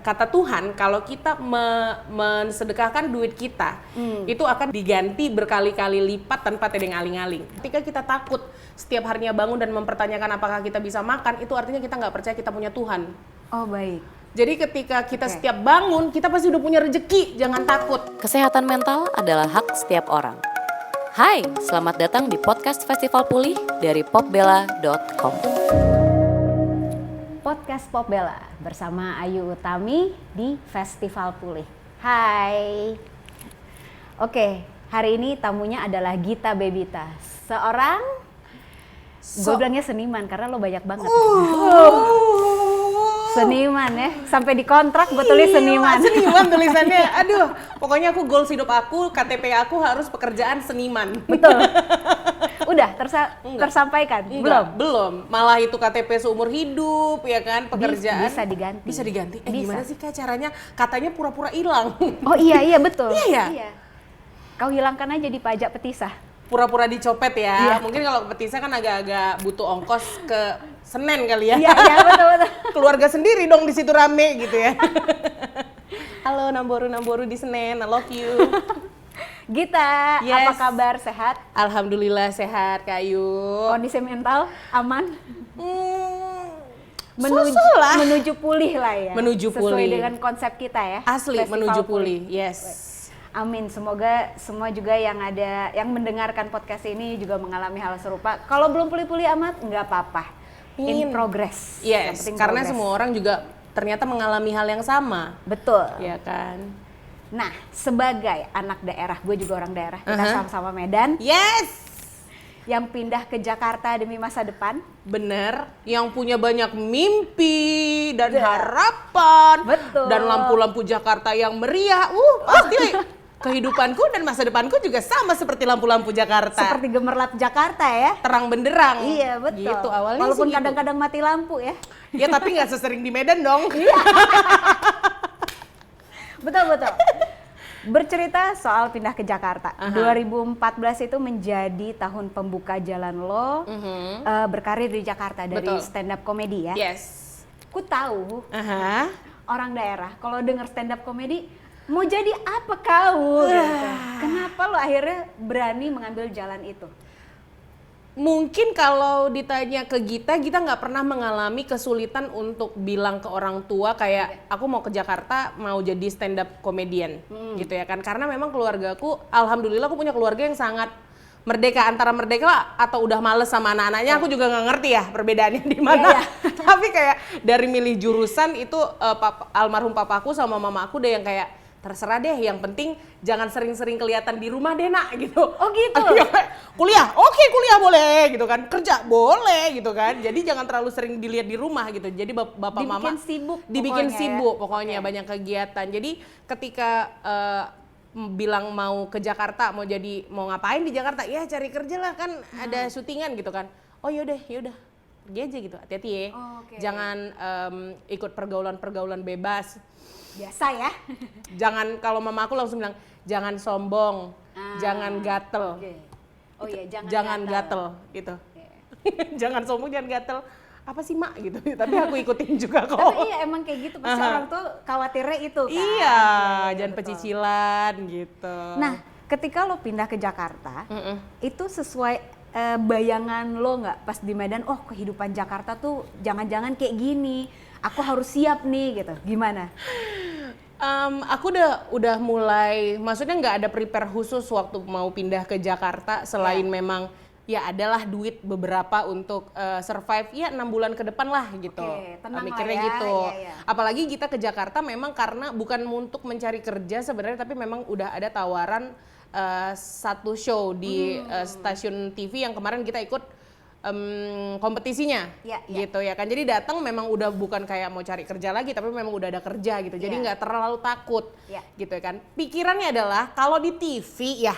Kata Tuhan, kalau kita mensedekahkan duit kita, itu akan diganti berkali-kali lipat tanpa tedeng aling-aling. Ketika kita takut setiap harinya bangun dan mempertanyakan apakah kita bisa makan, itu artinya kita nggak percaya kita punya Tuhan. Oh baik. Jadi ketika kita setiap bangun, kita pasti udah punya rezeki, jangan takut. Kesehatan mental adalah hak setiap orang. Hai, selamat datang di podcast Festival Pulih dari popbella.com. Podcast Pop Bella bersama Ayu Utami di Festival Pulih. Hai. Oke, hari ini tamunya adalah Gita Bebita. Seorang, gue bilangnya seniman karena lo banyak banget. Seniman ya, sampai di kontrak gue tulis seniman. Seniman tulisannya, aduh. Pokoknya aku goals hidup aku, KTP aku harus pekerjaan seniman. Betul. Udah tersampaikan? Belum. Malah itu KTP seumur hidup, ya kan, pekerjaan. Bisa diganti. Bisa diganti? Bisa. Gimana sih Kak caranya? Katanya pura-pura hilang. Oh iya betul. Iya. Kau hilangkan aja di pajak petisah. Pura-pura dicopet ya. Iya. Mungkin kalau petisah kan agak-agak butuh ongkos ke Senen kali ya. Iya betul. Keluarga sendiri dong di situ rame gitu ya. Halo Namboru di Senen, I love you. Gita, Yes. apa kabar? Sehat? Alhamdulillah sehat Kak Ayu. Kondisi mental aman? So-so lah. Menuju pulih lah ya. Menuju Sesuai pulih. dengan konsep kita ya. Asli Festival menuju pulih. Yes. Amin. Semoga semua juga yang mendengarkan podcast ini juga mengalami hal serupa. Kalau belum pulih-pulih amat, nggak apa-apa. In progress. Yang Yes, penting karena progress. semua orang juga ternyata mengalami hal yang sama. Betul. Ya kan? Nah, sebagai anak daerah, gue juga orang daerah, kita Uh-huh. sama-sama Medan, Yes. yang pindah ke Jakarta demi masa depan. Bener, yang punya banyak mimpi dan harapan. Betul. Dan lampu-lampu Jakarta yang meriah. Pasti kehidupanku dan masa depanku juga sama seperti lampu-lampu Jakarta. Seperti gemerlap Jakarta ya. Terang benderang. Iya betul. Gitu awalnya Walaupun sih gitu. kadang-kadang mati lampu ya. Ya tapi nggak sesering di Medan dong. Betul. Bercerita soal pindah ke Jakarta. Aha. 2014 itu menjadi tahun pembuka jalan lo berkarir di Jakarta dari Betul. stand up comedy ya. Yes. Ku tahu Aha. orang daerah kalau denger stand up comedy mau jadi apa kau? Gitu. Kenapa lo akhirnya berani mengambil jalan itu? Mungkin kalau ditanya ke Gita nggak pernah mengalami kesulitan untuk bilang ke orang tua kayak aku mau ke Jakarta mau jadi stand up comedian gitu ya kan, karena memang keluargaku alhamdulillah aku punya keluarga yang sangat merdeka, antara merdeka atau udah males sama anak-anaknya aku juga nggak ngerti ya perbedaannya di mana. Iya. Tapi kayak dari milih jurusan itu almarhum papaku sama mama aku deh yang kayak terserah deh, yang penting jangan sering-sering kelihatan di rumah deh nak gitu. Oh gitu? Kuliah, oke kuliah boleh gitu kan, kerja boleh gitu kan, jadi jangan terlalu sering dilihat di rumah gitu. Jadi bapak mama dibikin sibuk pokoknya, banyak kegiatan. Jadi ketika bilang mau ke Jakarta, mau ngapain di Jakarta, ya cari kerja lah kan, ada syutingan gitu kan. Oh yaudah pergi aja gitu, hati-hati ya. Jangan ikut pergaulan bebas. Biasa ya. Jangan, kalau mama aku langsung bilang jangan sombong, jangan gatel. Oh iya, jangan gatel gitu. Jangan sombong, jangan gatel. Apa sih mak gitu? Tapi aku ikutin juga kok. Tapi iya emang kayak gitu, pasti orang tuh khawatirnya itu kan. Iya, jangan pecicilan gitu. Nah, ketika lo pindah ke Jakarta, itu sesuai bayangan lo nggak pas di Medan? Oh, kehidupan Jakarta tuh jangan-jangan kayak gini. Aku harus siap nih gitu. Gimana? Aku udah mulai, maksudnya nggak ada prepare khusus waktu mau pindah ke Jakarta selain memang ya adalah duit beberapa untuk survive ya 6 bulan ke depan lah gitu. Tenang Mikirnya lah ya. gitu. Iya. Apalagi kita ke Jakarta memang karena bukan untuk mencari kerja sebenarnya, tapi memang udah ada tawaran satu show di stasiun TV yang kemarin kita ikut kompetisinya gitu ya kan. Jadi datang memang udah bukan kayak mau cari kerja lagi, tapi memang udah ada kerja gitu. Jadi nggak terlalu takut gitu ya kan. Pikirannya adalah kalau di TV ya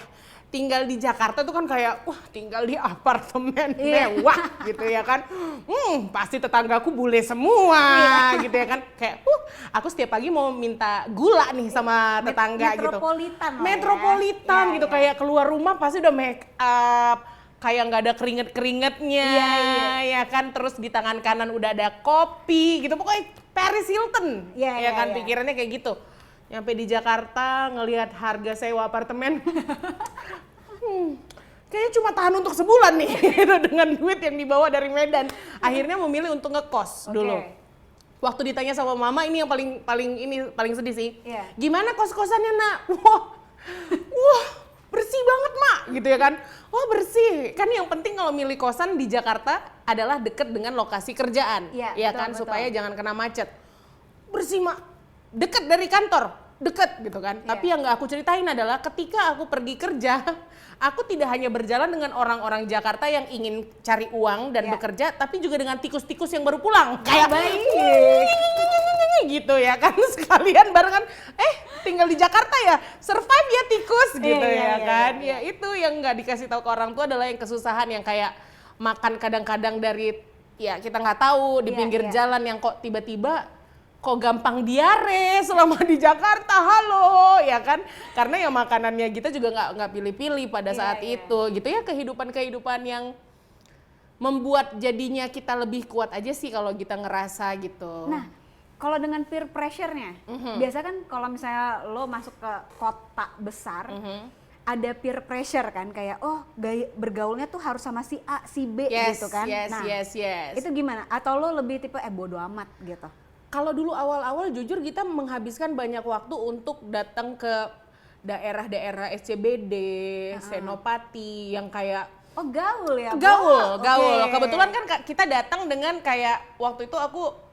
tinggal di Jakarta tuh kan kayak wah tinggal di apartemen mewah gitu ya kan. Pasti tetanggaku bule semua gitu ya kan. Kayak aku setiap pagi mau minta gula nih sama tetangga gitu. Metropolitan Metropolitan gitu, kayak keluar rumah pasti udah make up, kayak nggak ada keringet-keringetnya, ya kan, terus di tangan kanan udah ada kopi gitu, pokoknya Paris Hilton, ya kan, pikirannya kayak gitu. Nyampe di Jakarta ngelihat harga sewa apartemen, kayaknya cuma tahan untuk sebulan nih, gitu, dengan duit yang dibawa dari Medan. Akhirnya memilih untuk ngekos dulu. Waktu ditanya sama mama, ini yang paling sedih sih. Gimana kos-kosannya, Nak? Wah, bersih banget, Mak, gitu ya kan. Wah, bersih. Kan yang penting kalau milih kosan di Jakarta adalah deket dengan lokasi kerjaan, ya betul, kan, supaya jangan kena macet. Bersih, Mak. Deket dari kantor, deket gitu kan. Tapi yang nggak aku ceritain adalah ketika aku pergi kerja, aku tidak hanya berjalan dengan orang-orang Jakarta yang ingin cari uang dan bekerja, tapi juga dengan tikus-tikus yang baru pulang. Kayak gitu ya kan, sekalian barengan, tinggal di Jakarta ya, survive ya tikus gitu kan. Ya itu yang nggak dikasih tahu ke orang tua adalah yang kesusahan, yang kayak makan kadang-kadang dari, ya kita nggak tahu, di pinggir jalan yang kok tiba-tiba kok gampang diare selama di Jakarta, halo, ya kan? Karena ya makanannya kita juga nggak pilih-pilih pada saat itu, gitu ya, kehidupan yang membuat jadinya kita lebih kuat aja sih kalau kita ngerasa gitu. Nah, kalau dengan peer pressure-nya, biasa kan kalau misalnya lo masuk ke kota besar, ada peer pressure kan, kayak gaya bergaulnya tuh harus sama si A, si B gitu kan. Nah, itu gimana? Atau lo lebih tipe bodo amat gitu? Kalau dulu awal-awal jujur kita menghabiskan banyak waktu untuk datang ke daerah-daerah SCBD, Senopati yang kayak gaul ya? Gaul. Kebetulan kan kita datang dengan kayak waktu itu aku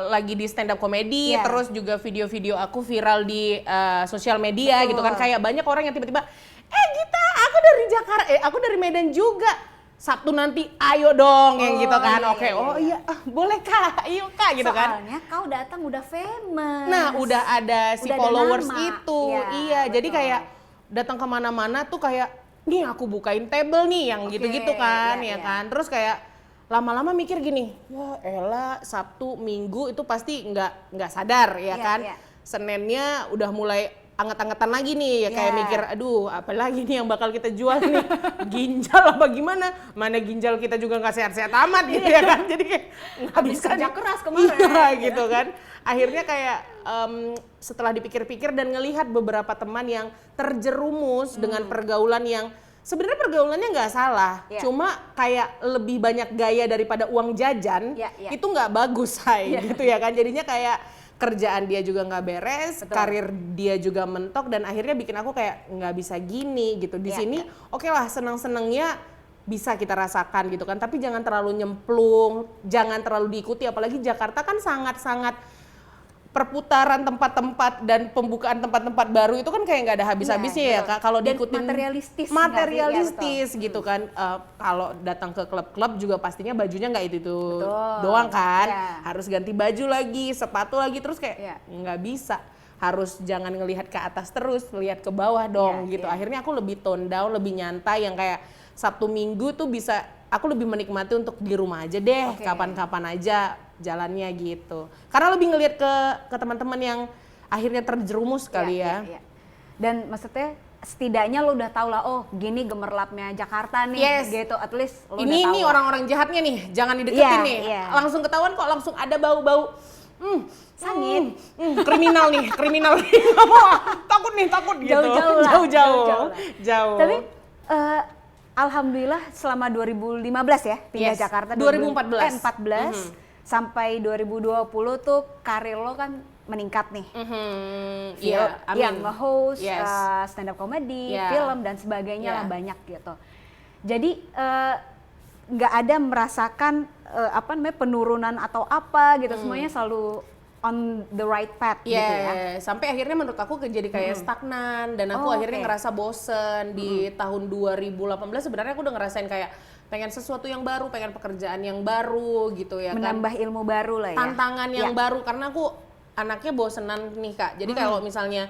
lagi di stand up comedy, terus juga video-video aku viral di sosial media gitu kan, kayak banyak orang yang tiba-tiba Gita, aku dari Jakarta, aku dari Medan juga. Sabtu nanti ayo dong yang gitu kan. Boleh Kak, ayo Kak gitu kan. Soalnya kau datang udah famous. Nah, udah ada si followers itu. Jadi betul. kayak datang kemana-mana tuh kayak, nih aku bukain table nih yang gitu-gitu kan, kan. Terus kayak lama-lama mikir gini, wah elah Sabtu Minggu itu pasti nggak sadar ya kan. Seninnya udah mulai anget-angetan lagi nih, ya kayak mikir, aduh apalagi nih yang bakal kita jual nih, ginjal apa gimana, mana ginjal kita juga nggak sehat-sehat amat gitu ya kan, jadi kayak habis kerja keras kemarin gitu kan. Akhirnya kayak setelah dipikir-pikir dan ngelihat beberapa teman yang terjerumus dengan pergaulan yang sebenarnya pergaulannya nggak salah, cuma kayak lebih banyak gaya daripada uang jajan, itu nggak bagus, gitu ya kan. Jadinya kayak kerjaan dia juga nggak beres, karir dia juga mentok, dan akhirnya bikin aku kayak nggak bisa gini gitu. Di sini oke lah, seneng-senengnya bisa kita rasakan gitu kan, tapi jangan terlalu nyemplung, jangan terlalu diikuti, apalagi Jakarta kan sangat-sangat perputaran tempat-tempat dan pembukaan tempat-tempat baru itu kan kayak nggak ada habis-habisnya ya Kak. Kalau diikutin materialistis gitu kan. Kalau datang ke klub-klub juga pastinya bajunya nggak itu doang kan. Harus ganti baju lagi, sepatu lagi, terus kayak nggak bisa. Harus jangan ngelihat ke atas terus, lihat ke bawah dong gitu. Akhirnya aku lebih tone down, lebih nyantai, yang kayak Sabtu Minggu tuh bisa aku lebih menikmati untuk di rumah aja deh, kapan-kapan aja jalannya gitu. Karena lebih ngelihat ke teman-teman yang akhirnya terjerumus kali ya. Dan maksudnya setidaknya lo udah tau lah, gini gemerlapnya Jakarta nih, gitu. At least lo udah tahu. Ini orang-orang jahatnya nih, jangan dideketin nih. Langsung ketahuan kok, langsung ada bau-bau sangit, kriminal nih. takut gitu. Jauh. Tapi alhamdulillah selama 2015 ya pindah Jakarta, 2014 sampai 2020 tuh karir lo kan meningkat nih. Yang nge-host, stand up comedy, film dan sebagainya lah, banyak gitu. Jadi nggak ada merasakan penurunan atau apa gitu, semuanya selalu on the right path gitu ya. Sampai akhirnya menurut aku jadi kayak stagnan, dan aku akhirnya ngerasa bosen. Di tahun 2018 sebenarnya aku udah ngerasain kayak pengen sesuatu yang baru, pengen pekerjaan yang baru gitu ya. Menambah ilmu baru lah ya. Tantangan yang baru, karena aku anaknya bosenan nih Kak. Jadi kalau misalnya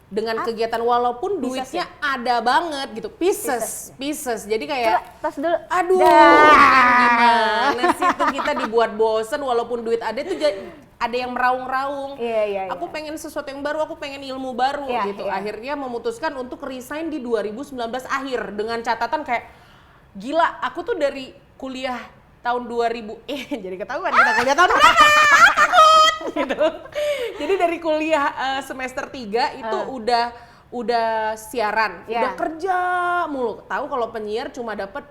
dengan kegiatan walaupun duitnya ada banget gitu, pieces. Jadi kayak tas dulu. Aduh, gimana sih tuh kita dibuat bosen walaupun duit ada tuh ada yang meraung-raung. Aku pengen sesuatu yang baru, aku pengen ilmu baru gitu. Akhirnya memutuskan untuk resign di 2019 akhir dengan catatan kayak gila, aku tuh dari kuliah tahun 2000, jadi ketahuan kita kuliah tahun berapa, takut gitu. Jadi dari kuliah semester 3 itu udah siaran, udah kerja mulu. Tahu kalau penyiar cuma dapat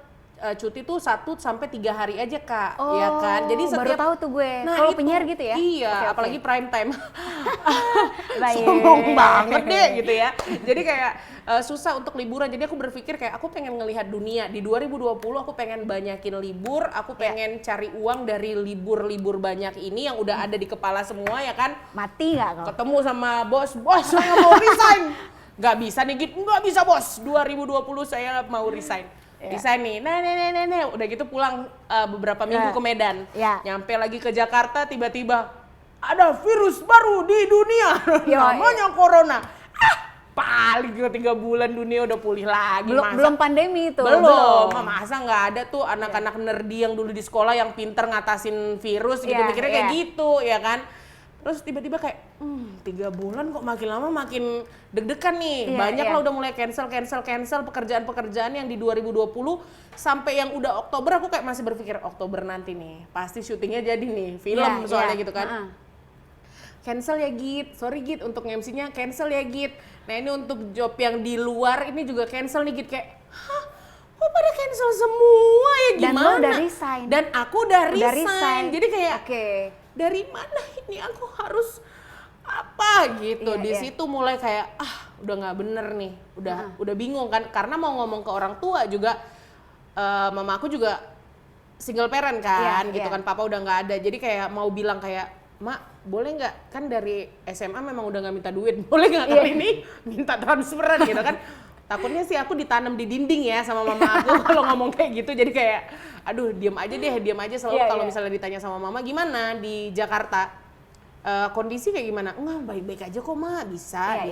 cuti tuh 1 sampai 3 hari aja Kak, ya kan. Jadi baru tahu tuh gue. Nah, kalau penyiar gitu ya? Iya, Oke. apalagi prime time. Baik. Sombong banget deh gitu ya. Jadi kayak susah untuk liburan. Jadi aku berpikir kayak aku pengen ngelihat dunia. Di 2020 aku pengen banyakin libur, aku pengen cari uang dari libur-libur banyak ini yang udah ada di kepala semua ya kan. Mati nggak kau? Ketemu sama bos saya mau resign. Nggak bisa nih Git, nggak bisa bos. 2020 saya mau resign. Resign nih, nah, udah gitu pulang beberapa minggu ke Medan. Nyampe lagi ke Jakarta tiba-tiba ada virus baru di dunia, namanya corona. Paling 3 bulan dunia udah pulih lagi. Belum pandemi itu? Belum. Masa nggak ada tuh anak-anak nerdy yang dulu di sekolah yang pinter ngatasin virus gitu, mikirnya kayak gitu ya kan. Terus tiba-tiba kayak 3 bulan kok makin lama makin deg-degan nih. Banyak lah udah mulai cancel pekerjaan-pekerjaan yang di 2020 sampai yang udah Oktober aku kayak masih berpikir Oktober nanti nih pasti syutingnya jadi nih film soalnya gitu kan. Cancel ya Git, sorry Git untuk MC-nya cancel ya Git. Nah ini untuk job yang di luar ini juga cancel nih Git, kayak hah? Kok pada cancel semua ya gimana? Dan lo udah resign. Dan aku udah resign. Jadi kayak dari mana ini aku harus apa gitu. Di situ mulai kayak udah nggak bener nih. Udah bingung kan karena mau ngomong ke orang tua juga mama aku juga single parent kan gitu kan, papa udah nggak ada. Jadi kayak mau bilang kayak, "Mak, boleh nggak? Kan dari SMA memang udah nggak minta duit. Boleh nggak kali ini minta transferan gitu kan?" Takutnya sih aku ditanam di dinding ya sama mama aku kalau ngomong kayak gitu. Jadi kayak aduh diam aja selalu kalau misalnya ditanya sama mama gimana di Jakarta kondisi kayak gimana, enggak baik-baik aja kok Ma, bisa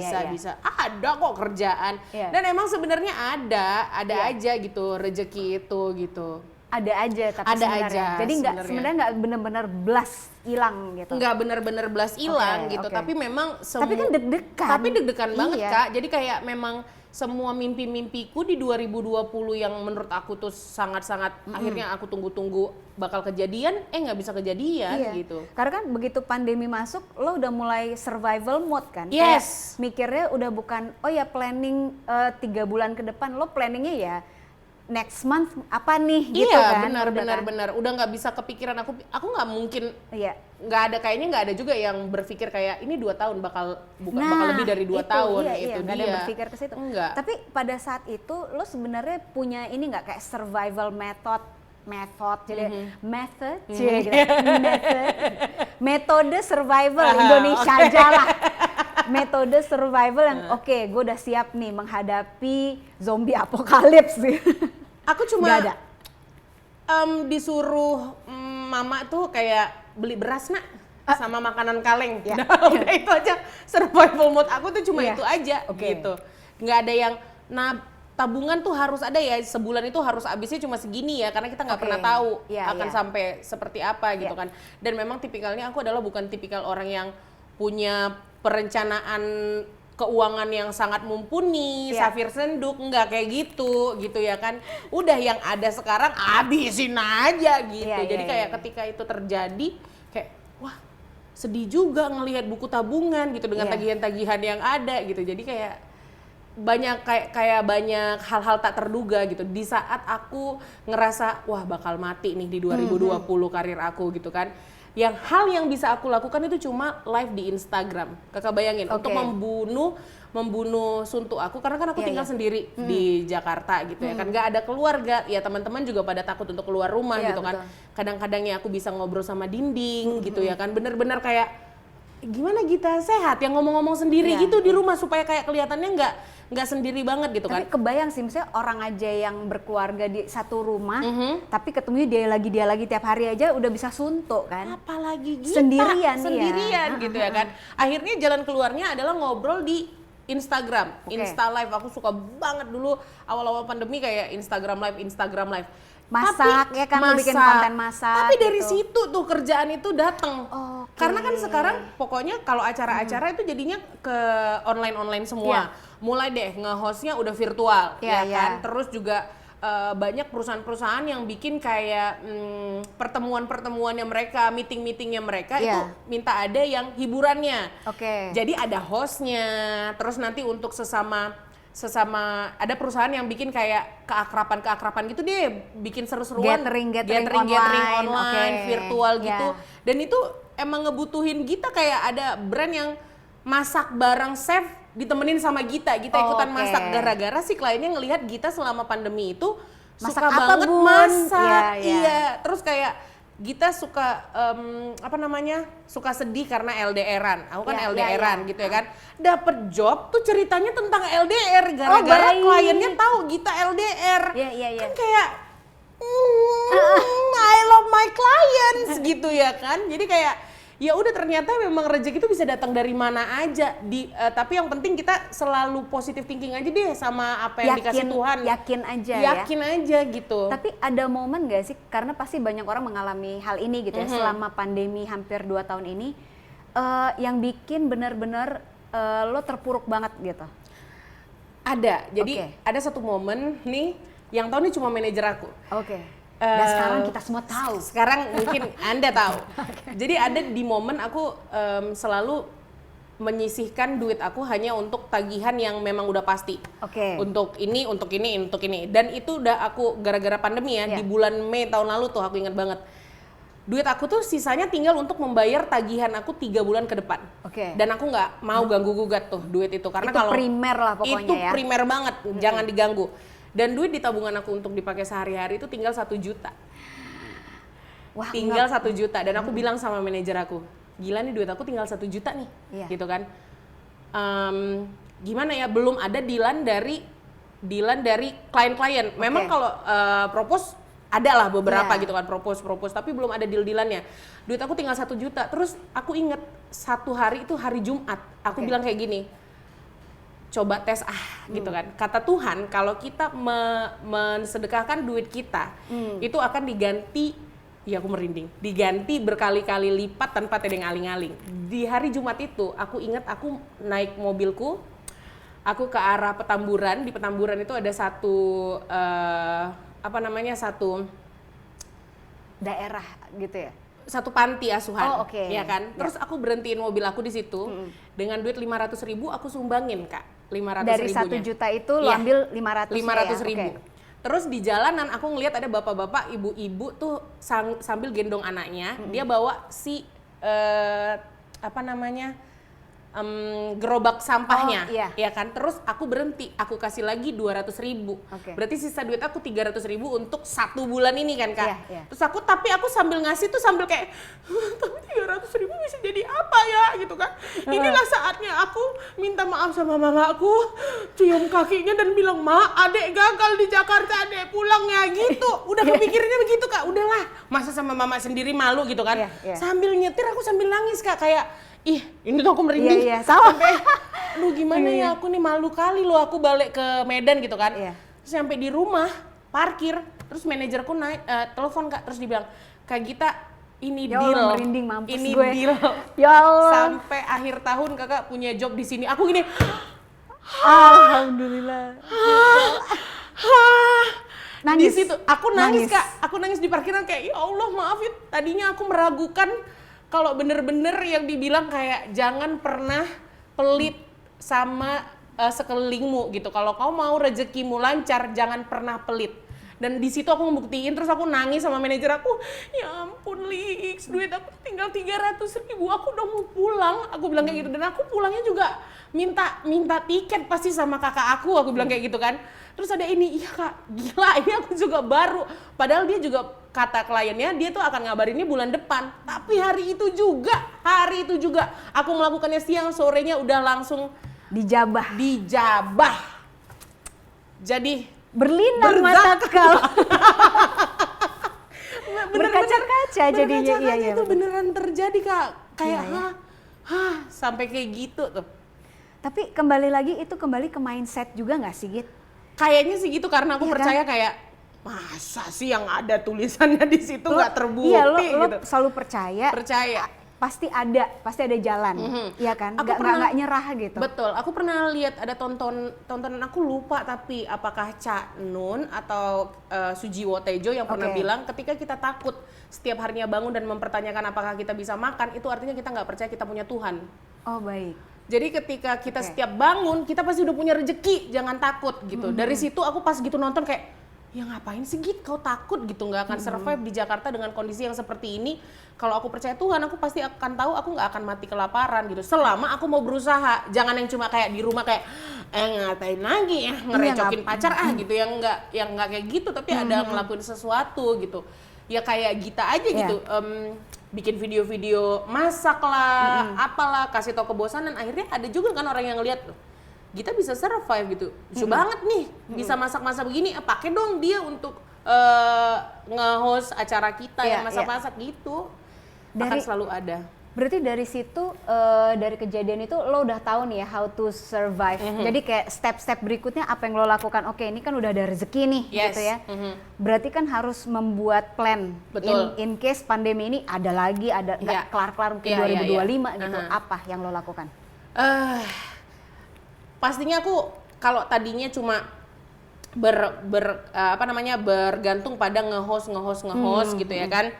ada kok kerjaan. Dan emang sebenarnya ada aja gitu rezeki itu gitu. Ada aja tapi ada sebenarnya. aja, jadi sebenarnya nggak benar-benar blas hilang gitu. Nggak benar-benar blas hilang gitu, tapi memang tapi kan deg-degan. Tapi deg-degan banget Kak. Jadi kayak memang semua mimpi-mimpiku di 2020 yang menurut aku tuh sangat-sangat akhirnya aku tunggu-tunggu bakal kejadian, nggak bisa kejadian gitu. Karena kan begitu pandemi masuk, lo udah mulai survival mode kan? Yes. Kayak mikirnya udah bukan, planning 3 bulan ke depan, lo planningnya ya next month apa nih gitu kan? Iya benar. Udah nggak bisa kepikiran aku nggak mungkin. Nggak ada, kayaknya nggak ada juga yang berpikir kayak ini 2 tahun bakal lebih dari 2 tahun itu nggak ada yang berpikir ke situ. Enggak. Tapi pada saat itu lo sebenarnya punya ini nggak kayak survival method jadi metode survival Indonesia aja lah. Metode survival yang gue udah siap nih menghadapi zombie apokalips sih. Aku cuma nggak ada. Disuruh mama tuh kayak beli beras nak sama makanan kaleng. Udah itu aja survival mode aku tuh cuma itu aja gitu. Nggak ada yang tabungan tuh harus ada ya, sebulan itu harus habisnya cuma segini ya, karena kita nggak pernah tahu akan sampai seperti apa gitu kan. Dan memang tipikalnya aku adalah bukan tipikal orang yang punya perencanaan keuangan yang sangat mumpuni, Safir Senduk, enggak kayak gitu ya kan. Udah yang ada sekarang habisin aja gitu. Jadi kayak ketika itu terjadi kayak wah sedih juga ngelihat buku tabungan gitu dengan tagihan-tagihan yang ada gitu. Jadi kayak banyak banyak hal-hal tak terduga gitu. Di saat aku ngerasa wah bakal mati nih di 2020 karir aku gitu kan. Yang hal yang bisa aku lakukan itu cuma live di Instagram. Kakak bayangin untuk membunuh suntuk aku karena kan aku tinggal sendiri di Jakarta gitu ya kan, nggak ada keluarga ya, teman-teman juga pada takut untuk keluar rumah gitu kan. Kadang-kadangnya aku bisa ngobrol sama dinding gitu ya kan, bener-bener kayak gimana Gita sehat yang ngomong-ngomong sendiri gitu di rumah supaya kayak kelihatannya nggak sendiri banget gitu kan. Tapi kebayang sih, misalnya orang aja yang berkeluarga di satu rumah, tapi ketemu dia lagi tiap hari aja udah bisa suntuk kan. Apalagi Gita sendirian gitu ya kan. Akhirnya jalan keluarnya adalah ngobrol di Instagram, Insta Live. Aku suka banget dulu awal-awal pandemi kayak Instagram Live. Masak ya kan, bikin konten masak. Tapi dari situ tuh kerjaan itu datang. Karena kan sekarang pokoknya kalau acara-acara itu jadinya ke online semua. Mulai deh nge-hostnya udah virtual ya kan. Terus juga banyak perusahaan-perusahaan yang bikin kayak pertemuan-pertemuannya mereka, meeting-meetingnya mereka itu minta ada yang hiburannya. Jadi ada hostnya, terus nanti untuk sesama ada perusahaan yang bikin kayak keakraban gitu deh, bikin seru-seruan gathering online, virtual gitu. Dan itu emang ngebutuhin kita, kayak ada brand yang masak barang chef ditemenin sama Gita ikutan masak, gara-gara si kliennya ngelihat Gita selama pandemi itu masak suka apa, banget Bun? masak. Iya. Terus kayak Gita suka suka sedih karena LDRan. Aku kan LDRan gitu ya kan. Dapet job tuh ceritanya tentang LDR, gara-gara kliennya tahu Gita LDR. Kan kayak I love my clients gitu ya kan. Jadi kayak ya udah, ternyata memang rezeki itu bisa datang dari mana aja. Tapi yang penting kita selalu positive thinking aja deh sama apa yang dikasih Tuhan. Yakin aja gitu. Tapi ada momen gak sih, karena pasti banyak orang mengalami hal ini gitu ya, selama pandemi hampir 2 tahun ini, yang bikin benar-benar lo terpuruk banget gitu? Ada. Jadi ada satu momen nih, yang tahu nih cuma manajer aku. Dan sekarang kita semua tahu. Sekarang mungkin Anda tahu. Jadi ada di momen aku selalu menyisihkan duit aku hanya untuk tagihan yang memang udah pasti. Untuk ini. Dan itu udah aku gara-gara pandemi ya, di bulan Mei tahun lalu tuh aku ingat banget. Duit aku tuh sisanya tinggal untuk membayar tagihan aku 3 bulan ke depan. Dan aku nggak mau ganggu-gugat tuh duit itu. Karena itu primer lah pokoknya itu primer banget, jangan diganggu. Dan duit di tabungan aku untuk dipakai sehari-hari itu tinggal 1 juta. Tinggal 1 juta. Dan aku bilang sama manajer aku, gila nih duit aku tinggal 1 juta nih, gitu kan. Gimana ya, belum ada dealan dari klien-klien. Memang kalau propose ada lah beberapa gitu kan, propose, tapi belum ada deal-dealannya. Duit aku tinggal 1 juta. Terus aku inget satu hari itu hari Jumat, aku bilang kayak gini, coba tes gitu kan. Kata Tuhan, kalau kita mensedekahkan duit kita, itu akan diganti, ya aku merinding, diganti berkali-kali lipat tanpa tedeng aling-aling. Di hari Jumat itu, aku ingat aku naik mobilku, aku ke arah Petamburan. Di Petamburan itu ada satu satu daerah gitu ya, satu panti asuhan, ya kan. Terus aku berhentiin mobil aku di situ dengan duit 500.000 aku sumbangin, Kak. 500 dari ribunya. 1 juta itu lo ambil 500 ribu. Terus di jalanan aku ngelihat ada bapak-bapak, ibu-ibu tuh sambil gendong anaknya, dia bawa si gerobak sampahnya, ya kan. Terus aku berhenti, aku kasih lagi 200.000. Berarti sisa duit aku 300.000 untuk 1 bulan ini kan, Kak. Terus aku sambil ngasih tuh sambil kayak, tapi 300.000 bisa jadi apa ya gitu kan. Inilah saatnya aku minta maaf sama mama aku, cium kakinya dan bilang, "Ma, adek gagal di Jakarta, adek pulang ya," gitu. Udah kepikirannya begitu, Kak. Udahlah, masa sama mama sendiri malu gitu kan. Sambil nyetir aku sambil nangis, Kak, kayak ini tuh aku merinding. Sampai aduh gimana ya, aku nih malu kali loh, aku balik ke Medan gitu kan. Terus sampai di rumah parkir, terus manajerku naik telepon, Kak, terus dibilang, "Kak Gita, ini deal, merinding, mampus ini gue. deal." Ya Allah. Sampai akhir tahun Kakak punya job di sini. Aku gini, alhamdulillah. Nangis. Di situ aku nangis, Kak. Aku nangis di parkiran kayak, ya Allah maaf ya, tadinya aku meragukan kalau bener-bener yang dibilang kayak jangan pernah pelit sama sekelilingmu gitu. Kalau kau mau rezekimu lancar, jangan pernah pelit. Dan di situ aku membuktiin, terus aku nangis sama manajer aku, "Ya ampun Lix, duit aku tinggal 300.000, aku udah mau pulang." Aku bilang kayak gitu, dan aku pulangnya juga minta tiket pasti sama kakak aku bilang kayak gitu kan. Terus ada ini, iya Kak, gila ini aku juga baru. Padahal dia juga, kata kliennya, dia tuh akan ngabarinnya bulan depan. Tapi hari itu juga aku melakukannya siang, sorenya udah langsung dijabah. Jadi berlinang mata kau. Berkaca-kaca jadinya. Iya, itu beneran terjadi, Kak. Kayak sampai kayak gitu tuh. Tapi kembali lagi, itu kembali ke mindset juga nggak sih, Git? Kayaknya sih gitu, karena aku percaya kan? Kayak masa sih yang ada tulisannya di situ nggak terbukti. Iya, lo gitu. Selalu percaya. pasti ada jalan, iya kan? Aku Nggak nyerah gitu. Betul, aku pernah lihat ada tontonan, aku lupa tapi apakah Cak Nun atau Sujiwo Tejo yang pernah bilang ketika kita takut setiap harinya bangun dan mempertanyakan apakah kita bisa makan, itu artinya kita nggak percaya kita punya Tuhan. Oh baik. Jadi ketika kita setiap bangun, kita pasti udah punya rezeki, jangan takut gitu. Dari situ aku pas gitu nonton kayak, ya ngapain sih Git, kau takut gitu, nggak akan survive di Jakarta dengan kondisi yang seperti ini. Kalau aku percaya Tuhan, aku pasti akan tahu aku nggak akan mati kelaparan gitu. Selama aku mau berusaha, jangan yang cuma kayak di rumah kayak, ngapain lagi ya, ngerecokin pacar gitu, yang nggak kayak gitu, tapi ada ngelakuin sesuatu gitu. Ya kayak Gita aja gitu, bikin video-video masak lah, apalah, kasih tau kebosanan, akhirnya ada juga kan orang yang ngeliat loh, Gita bisa survive gitu, lucu banget nih, bisa masak-masak begini, pakai dong dia untuk nge-host acara kita yang masak-masak gitu, akan selalu ada. Berarti dari situ, dari kejadian itu lo udah tahu nih ya how to survive. Jadi kayak step-step berikutnya apa yang lo lakukan. Oke, ini kan udah ada rezeki nih, gitu ya. Berarti kan harus membuat plan. Betul. In case pandemi ini ada lagi, nggak kelar-kelar mungkin 2025 gitu. Apa yang lo lakukan? Pastinya aku kalau tadinya cuma bergantung pada nge-host gitu ya kan,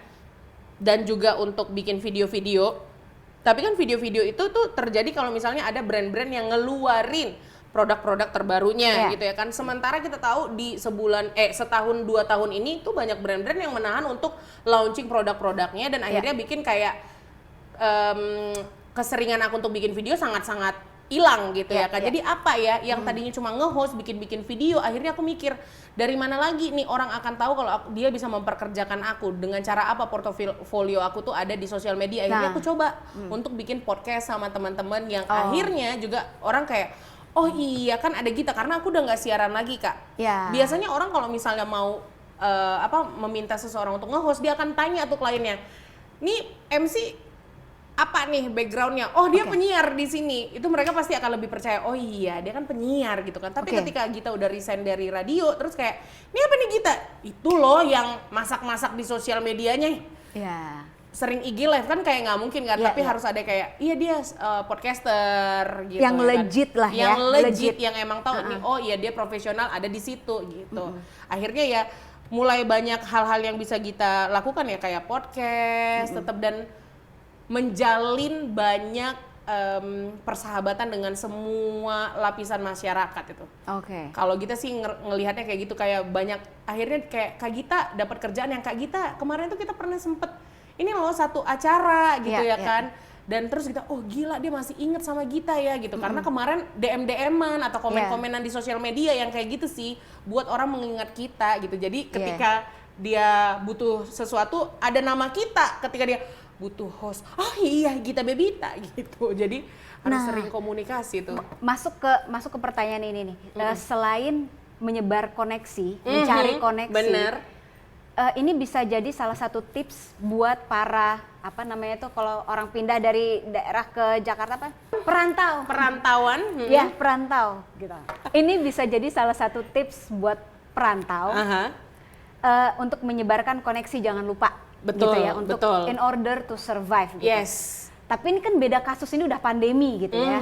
dan juga untuk bikin video-video. Tapi kan video-video itu tuh terjadi kalau misalnya ada brand-brand yang ngeluarin produk-produk terbarunya gitu ya kan. Sementara kita tahu di setahun 2 tahun ini tuh banyak brand-brand yang menahan untuk launching produk-produknya, dan akhirnya bikin kayak keseringan aku untuk bikin video sangat-sangat hilang gitu ya kan. Jadi apa ya yang tadinya cuma nge-host bikin video, akhirnya aku mikir dari mana lagi nih orang akan tahu kalau dia bisa memperkerjakan aku, dengan cara apa portofolio aku tuh ada di sosial media. Akhirnya aku coba untuk bikin podcast sama teman-teman yang akhirnya juga orang kayak, oh iya kan ada Gita, karena aku udah nggak siaran lagi Kak. Biasanya orang kalau misalnya mau meminta seseorang untuk nge-host, dia akan tanya tuh kliennya, nih MC apa nih backgroundnya? Oh dia penyiar di sini. Itu mereka pasti akan lebih percaya. Oh iya dia kan penyiar gitu kan. Tapi ketika Gita udah resign dari radio, terus kayak, ini apa nih Gita? Itu loh yang masak-masak di sosial medianya. Sering IG live kan kayak nggak mungkin kan. Tapi harus ada kayak, iya dia podcaster gitu. Yang legit lah ya. Yang legit, yang emang tahu nih. Oh iya dia profesional ada di situ gitu. Akhirnya ya mulai banyak hal-hal yang bisa Gita lakukan ya, kayak podcast tetap, dan menjalin banyak persahabatan dengan semua lapisan masyarakat itu. Kalau Gita sih ngelihatnya kayak gitu, kayak banyak akhirnya kayak Kak Gita dapat kerjaan yang Kak Gita kemarin tuh kita pernah sempet ini loh satu acara gitu ya kan. Dan terus kita, oh gila dia masih inget sama Gita ya gitu. Karena kemarin DM-an atau komen-komenan di sosial media yang kayak gitu sih buat orang mengingat kita gitu. Jadi ketika dia butuh sesuatu ada nama kita, ketika dia butuh host, oh iya Gita Bebita gitu. Jadi harus sering komunikasi tuh. Masuk ke pertanyaan ini nih. Selain menyebar koneksi, mencari koneksi. Bener. Ini bisa jadi salah satu tips buat para kalau orang pindah dari daerah ke Jakarta perantauan. Ya, perantau gitu. Ini bisa jadi salah satu tips buat perantau untuk menyebarkan koneksi, jangan lupa. Betul, gitu ya, untuk in order to survive gitu. Tapi ini kan beda kasus, ini udah pandemi gitu ya.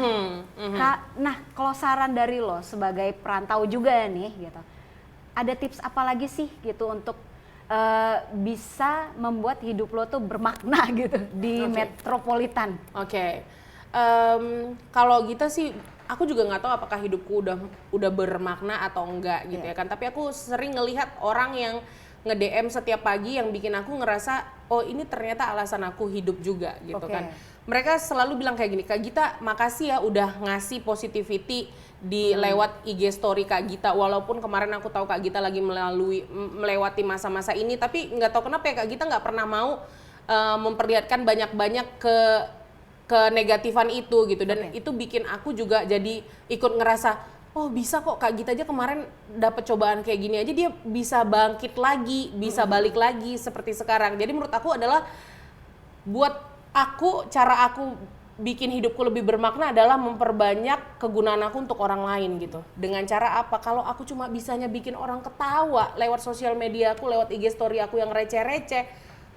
Nah, kalau saran dari lo sebagai perantau juga nih gitu, ada tips apa lagi sih gitu untuk bisa membuat hidup lo tuh bermakna gitu di metropolitan? Kalau Gita sih, aku juga nggak tahu apakah hidupku udah bermakna atau enggak gitu ya kan. Tapi aku sering ngelihat orang yang nge-DM setiap pagi yang bikin aku ngerasa, oh ini ternyata alasan aku hidup juga gitu kan. Mereka selalu bilang kayak gini, Kak Gita makasih ya udah ngasih positivity di lewat IG story Kak Gita. Walaupun kemarin aku tahu Kak Gita lagi melewati masa-masa ini, tapi nggak tahu kenapa ya Kak Gita nggak pernah mau memperlihatkan banyak-banyak ke negatifan itu gitu. Dan itu bikin aku juga jadi ikut ngerasa, oh bisa kok Kak Gita aja kemarin dapat cobaan kayak gini aja dia bisa bangkit lagi, bisa balik lagi seperti sekarang. Jadi menurut aku adalah buat aku, cara aku bikin hidupku lebih bermakna adalah memperbanyak kegunaan aku untuk orang lain gitu. Dengan cara apa? Kalau aku cuma bisanya bikin orang ketawa lewat sosial media aku, lewat IG story aku yang receh-receh,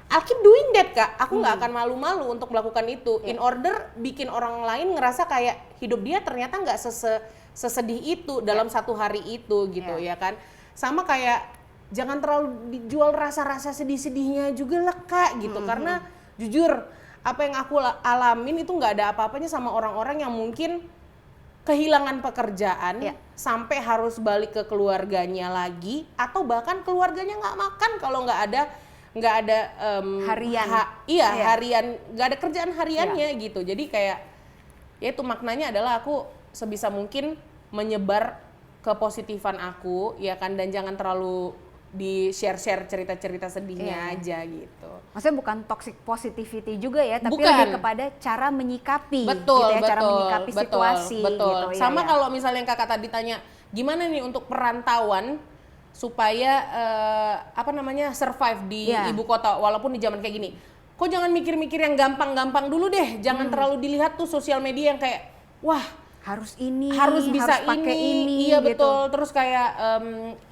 I'll keep doing that Kak, aku nggak akan malu-malu untuk melakukan itu in order bikin orang lain ngerasa kayak hidup dia ternyata nggak sesedih itu dalam satu hari itu gitu ya kan. Sama kayak jangan terlalu dijual rasa-rasa sedih-sedihnya juga lah Kak gitu, karena jujur apa yang aku alamin itu nggak ada apa-apanya sama orang-orang yang mungkin kehilangan pekerjaan sampai harus balik ke keluarganya lagi, atau bahkan keluarganya nggak makan kalau nggak ada harian. Harian, nggak ada kerjaan hariannya gitu. Jadi kayak ya itu maknanya adalah aku sebisa mungkin menyebar kepositifan aku ya kan, dan jangan terlalu di share cerita-cerita sedihnya aja gitu. Maksudnya bukan toxic positivity juga ya, tapi Bukan. lebih kepada cara menyikapi, Betul, gitu ya, cara betul, menyikapi betul, situasi. betul. Gitu, Sama ya. kalau misalnya yang kakak tadi tanya, gimana nih untuk perantauan supaya survive di ibu kota walaupun di zaman kayak gini. Kok jangan mikir-mikir yang gampang-gampang dulu deh, jangan terlalu dilihat tuh sosial media yang kayak wah harus ini, harus bisa pakai ini, iya gitu. betul. Terus kayak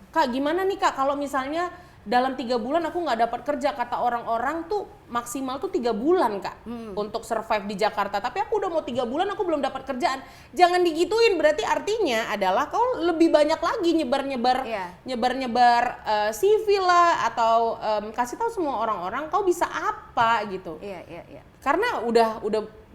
Kak gimana nih Kak kalau misalnya dalam 3 bulan aku nggak dapat kerja, kata orang-orang tuh maksimal tuh 3 bulan Kak untuk survive di Jakarta, tapi aku udah mau 3 bulan aku belum dapat kerjaan. Jangan digituin, berarti artinya adalah kau lebih banyak lagi nyebar CV lah, atau kasih tahu semua orang-orang kau bisa apa gitu. Iya. Karena udah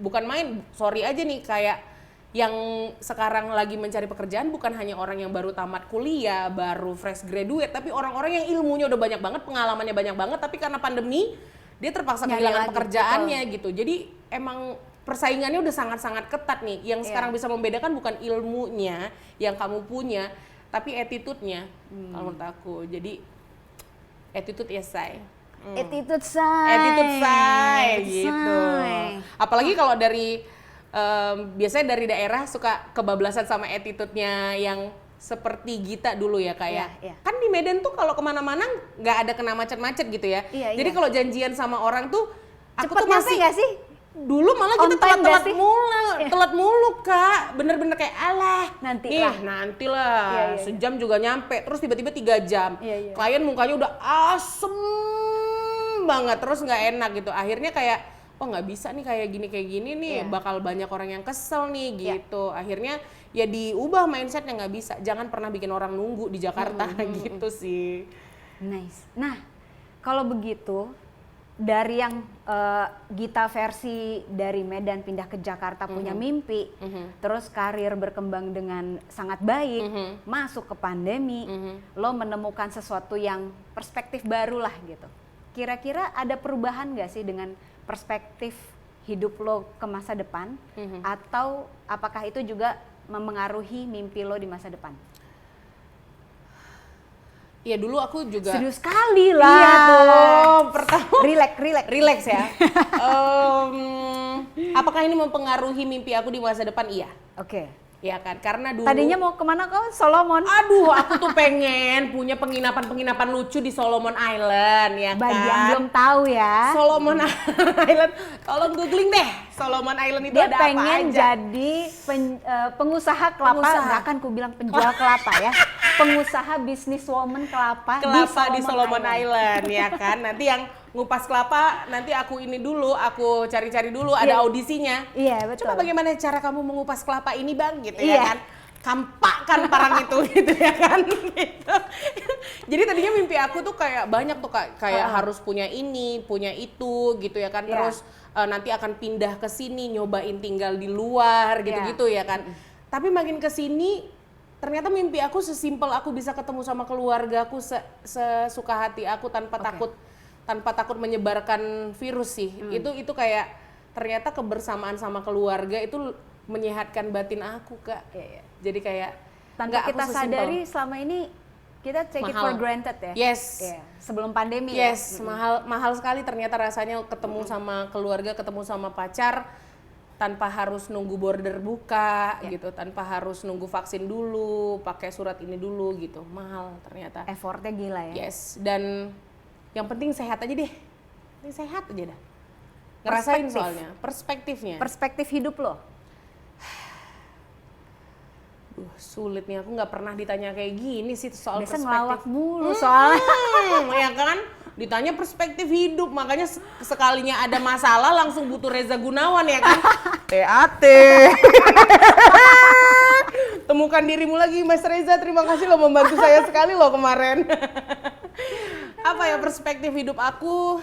bukan main, sorry aja nih, kayak yang sekarang lagi mencari pekerjaan bukan hanya orang yang baru tamat kuliah, baru fresh graduate, tapi orang-orang yang ilmunya udah banyak banget, pengalamannya banyak banget, tapi karena pandemi dia terpaksa kehilangan pekerjaannya gitu. Jadi emang persaingannya udah sangat-sangat ketat nih. Yang sekarang bisa membedakan bukan ilmunya yang kamu punya, tapi attitude-nya kalau menurut aku. Jadi attitude ya say. Attitude say. Attitude say gitu. Apalagi kalau dari biasanya dari daerah suka kebablasan sama attitude-nya yang seperti Gita dulu ya kayak. Kan di Medan tuh kalau kemana-mana nggak ada kena macet-macet gitu ya. Jadi kalau janjian sama orang tuh aku cepet tuh masih nggak sih? Dulu malah kita telat mulu Kak, bener-bener kayak alah nantilah sejam juga nyampe, terus tiba-tiba 3 jam. Klien mukanya udah asem banget, terus nggak enak gitu. Akhirnya kayak oh nggak bisa nih kayak gini nih, bakal banyak orang yang kesel nih gitu. Akhirnya ya diubah mindsetnya, nggak bisa, jangan pernah bikin orang nunggu di Jakarta gitu sih. Nice. Nah kalau begitu dari yang Gita versi dari Medan pindah ke Jakarta punya mimpi, terus karir berkembang dengan sangat baik, masuk ke pandemi, lo menemukan sesuatu yang perspektif baru lah gitu. Kira-kira ada perubahan nggak sih dengan perspektif hidup lo ke masa depan, atau apakah itu juga memengaruhi mimpi lo di masa depan? Iya dulu aku juga serius sekali lah. Iya dong, pertama relax ya. Apakah ini mempengaruhi mimpi aku di masa depan? Iya. Oke. Iya kan, karena dulu Tadinya mau kemana kau? Solomon? Aduh, aku tuh pengen punya penginapan lucu di Solomon Island ya kan. Bagi yang belum tahu ya, Solomon Island, tolong googling deh Solomon Island itu dia ada apa aja. pengen jadi pengusaha kelapa, bahkan ku bilang penjual kelapa ya, pengusaha bisnis woman kelapa di Solomon Island ya kan. Nanti yang ngupas kelapa, nanti aku aku cari-cari dulu, ada audisinya. Iya betul. Coba bagaimana cara kamu mengupas kelapa ini bang, gitu ya kan. Kampakkan parang itu gitu ya kan. Gitu. Jadi tadinya mimpi aku tuh kayak banyak tuh kayak harus punya ini, punya itu gitu ya kan. Terus nanti akan pindah ke sini, nyobain tinggal di luar gitu-gitu ya kan. Tapi makin ke sini ternyata mimpi aku sesimpel aku bisa ketemu sama keluargaku sesuka hati aku tanpa takut menyebarkan virus sih. Itu kayak ternyata kebersamaan sama keluarga itu menyehatkan batin aku Kak. Jadi kayak tanpa kita sadari selama ini kita take it for granted ya. Yes. Sebelum pandemi yes, mahal sekali ternyata rasanya ketemu sama keluarga, ketemu sama pacar tanpa harus nunggu border buka gitu, tanpa harus nunggu vaksin dulu, pakai surat ini dulu gitu. Mahal ternyata. Effortnya gila ya. Yes, dan yang penting sehat aja deh. Ini sehat aja dah. Ngerasain soalnya, perspektifnya. Perspektif hidup lo. Sulit nih, aku nggak pernah ditanya kayak gini sih soal biasa perspektif. ngelawak mulu soalnya. Ya kan? Ditanya perspektif hidup, makanya sekalinya ada masalah langsung butuh Reza Gunawan ya kan. TAT. Temukan dirimu lagi Mas Reza, terima kasih loh membantu saya sekali loh kemarin. Apa ya perspektif hidup aku?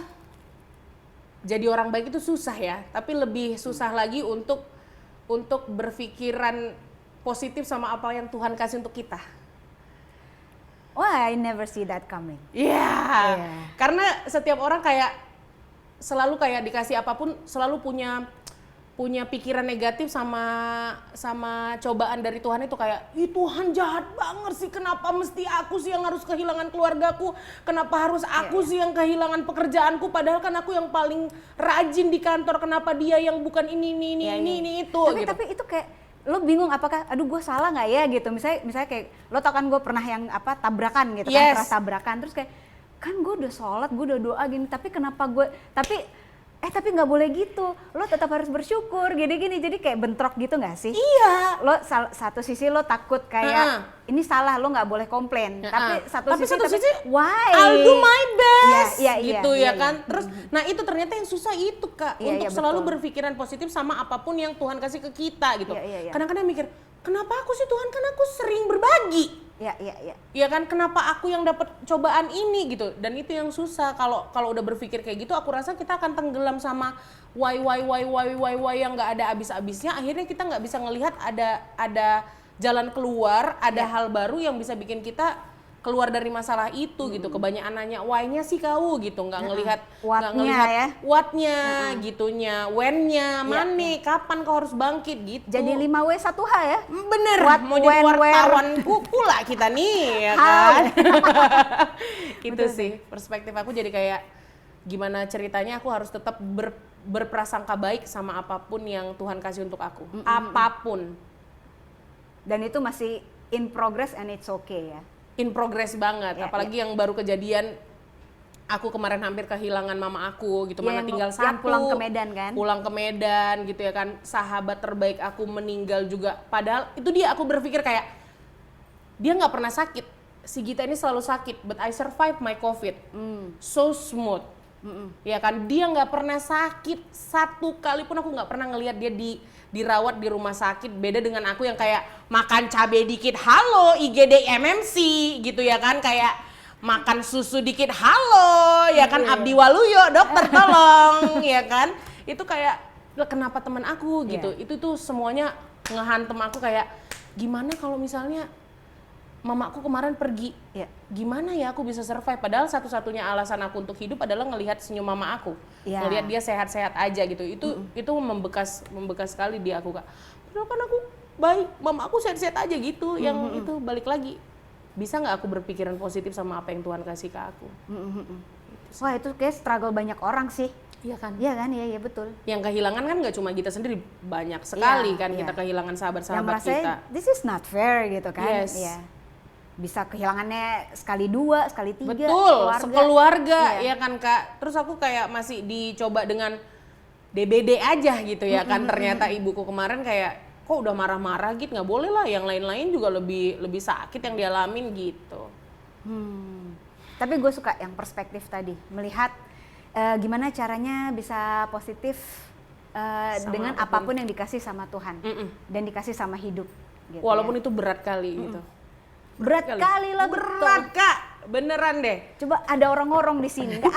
Jadi orang baik itu susah ya, tapi lebih susah lagi untuk berpikiran positif sama apa yang Tuhan kasih untuk kita. Wah, I never see that coming. Iya. Karena setiap orang kayak selalu kayak dikasih apapun selalu punya pikiran negatif sama cobaan dari Tuhan itu kayak, ih Tuhan jahat banget sih, kenapa mesti aku sih yang harus kehilangan keluargaku, kenapa harus aku sih yang kehilangan pekerjaanku, padahal kan aku yang paling rajin di kantor, kenapa dia yang bukan ini itu. Tapi itu kayak lo bingung apakah aduh gue salah nggak ya gitu, misalnya kayak lo tau kan gue pernah yang tabrakan gitu kan, pernah tabrakan terus kayak kan gue udah sholat, gue udah doa gini, tapi kenapa gue tapi nggak boleh gitu, lo tetap harus bersyukur gini-gini, jadi kayak bentrok gitu nggak sih? Iya. Lo satu sisi lo takut kayak ini salah, lo nggak boleh komplain, tapi satu sisi why? I'll do my best, gitu ya kan. Terus, nah itu ternyata yang susah itu Kak, untuk selalu berpikiran positif sama apapun yang Tuhan kasih ke kita gitu. Kadang-kadang mikir, kenapa aku sih Tuhan, kan aku sering berbagi. Iya kan, kenapa aku yang dapat cobaan ini gitu, dan itu yang susah kalau udah berpikir kayak gitu. Aku rasa kita akan tenggelam sama why yang nggak ada habis-habisnya. Akhirnya kita nggak bisa ngelihat ada jalan keluar, ada hal baru yang bisa bikin kita keluar dari masalah itu gitu. Kebanyakan nanya why-nya sih kau gitu, nggak ngelihat what-nya gitunya, when-nya, mana, kapan kau harus bangkit gitu. Jadi 5W 1H ya? Bener, mau jadi wartawanku pula kita nih ya kan. Itu sih perspektif aku, jadi kayak gimana ceritanya aku harus tetap berprasangka baik sama apapun yang Tuhan kasih untuk aku, apapun. Dan itu masih in progress and it's okay ya? In progress banget, apalagi yang baru kejadian, aku kemarin hampir kehilangan mama aku gitu, mana tinggal satu, yang pulang ke Medan kan? Pulang ke Medan gitu ya kan, sahabat terbaik aku meninggal juga, padahal itu dia, aku berpikir kayak, dia nggak pernah sakit, si Gita ini selalu sakit, but I survive my COVID, so smooth, ya kan, dia nggak pernah sakit, satu kali pun aku nggak pernah ngelihat dia dirawat di rumah sakit. Beda dengan aku yang kayak makan cabai dikit halo IGD MMC gitu ya kan, kayak makan susu dikit halo ya kan, Abdi Waluyo dokter tolong ya kan. Itu kayak kenapa teman aku gitu. Itu tuh semuanya ngehantem aku kayak gimana kalau misalnya mamaku kemarin pergi, gimana ya aku bisa survive, padahal satu-satunya alasan aku untuk hidup adalah ngelihat senyum mama aku, ngelihat dia sehat-sehat aja gitu. Itu membekas sekali di aku Kak. Padahal kan aku baik, mama aku sehat-sehat aja gitu. Yang itu balik lagi, bisa nggak aku berpikiran positif sama apa yang Tuhan kasih ke aku. Wah itu kayak struggle banyak orang sih. Iya kan? Iya kan, iya betul. Yang kehilangan kan nggak cuma kita sendiri, banyak sekali kan kita kehilangan sahabat-sahabat kita. This is not fair gitu kan. Yes. Bisa kehilangannya sekali 2, sekali 3. Betul, sekeluarga ya kan Kak. Terus aku kayak masih dicoba dengan DBD aja gitu ya kan. Ternyata ibuku kemarin kayak, kok udah marah-marah gitu, nggak boleh lah, yang lain-lain juga lebih sakit yang dialamin gitu. Tapi gue suka yang perspektif tadi, melihat gimana caranya bisa positif dengan apapun yang dikasih sama Tuhan dan dikasih sama hidup gitu. Walaupun itu berat kali gitu. Berat kali lah, berat betul. Kak, beneran deh. Coba ada orang-orang di sini, aduh.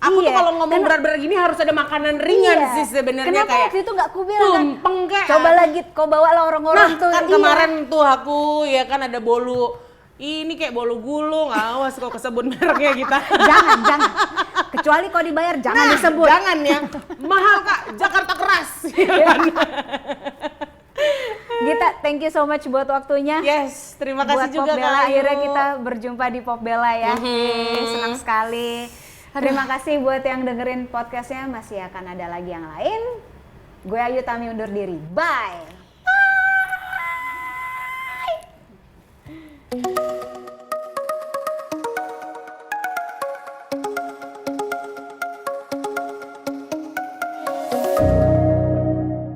Aku tuh kalau ngomong berat-berat gini harus ada makanan ringan sih sebenarnya. Kenapa waktu itu nggak aku bilang tumpeng kayak. Coba lagi, kau bawalah orang-orang tuh. Kan kemarin tuh aku ya kan ada bolu, ini kayak bolu gulung, awas kok kesebut mereknya kita. Jangan. Kecuali kau dibayar jangan disebut. Jangan ya, mahal Kak, Jakarta keras. Gita, thank you so much buat waktunya. Yes, terima kasih buat juga Pop Bella. Kak. Akhirnya kita berjumpa di Pop Bella ya. Senang sekali. Terima kasih buat yang dengerin podcastnya. Masih akan ada lagi yang lain. Gue Ayu Tami undur diri. Bye.